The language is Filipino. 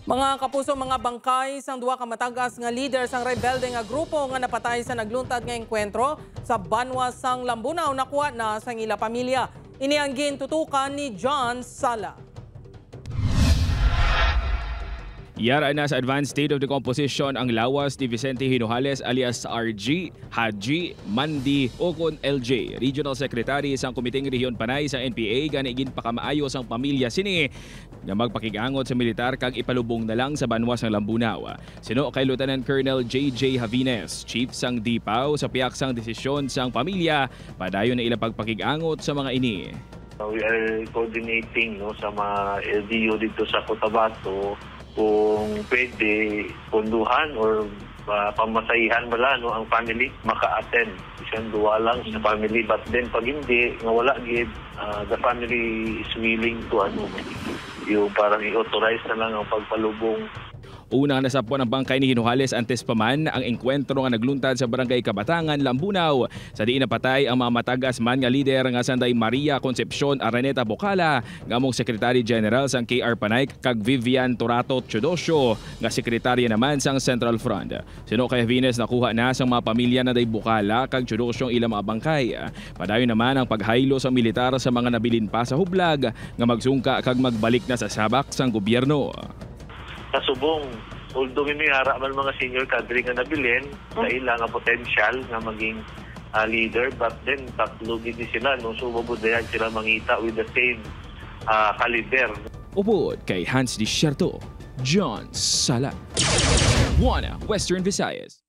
Mga kapuso, mga bangkay sang duwa ka matagas nga leader sang rebelde nga grupo nga napatay sa nagluntad nga engkwentro sa Banwa sang Lambunaw nakuha na sang ila pamilya. Ini ang gintutukan ni John Sala. Yara na sa advanced state of decomposition ang lawas ni Vicente Hinojales alias RG, Haji, Mandi, Okon LJ, Regional Secretary sang Komiteng Rehiyon Panay sa NPA gani ginpakamaayo sang pamilya sini nga magpakigangot sa militar kag ipalubong na lang sa Banwa sang Lambunaw. Sino kay Lieutenant Colonel JJ Javines, Chief sang DIPAW sa piyak sang desisyon sang pamilya padayon na ilang pagpakigangot sa mga ini. We are coordinating sa mga LGU dito sa Cotabato kung pwede punduhan or pamasahihan wala ang family maka-attend. Isang duwa lang sa family, but then pag hindi, nga wala gid, the family is willing to yung parang i-authorize na lang ang pagpalubong. Una nasapon ang bangkay ni Hinojales antes pa man ang engkwentro nga nagluntad sa Barangay Kabatangan, Lambunaw. Sa diin napatay ang mga matagas man nga lider nga sanday Maria Concepcion Araneta Bocala, nga among Secretary General sang KR Panay kag Vivian Torato Chodosio nga sekretarya naman sang Central Front. Sino kay Javines nakuha na sang mga pamilya na day Bocala kag Chodosio ilang mga bangkay. Padayon naman ang paghaylo sa militar sa mga nabilin pa sa hublag nga magsungka kag magbalik na sa sabak sang gobyerno. Sa subong, although minihara man mga senior cadre nga nabilin sa ilang potential nga maging leader, but then tatlo gid sila so mabudayan sila mangita with the same caliber. Upod kay Hans Desierto, John Sala, One Western Visayas.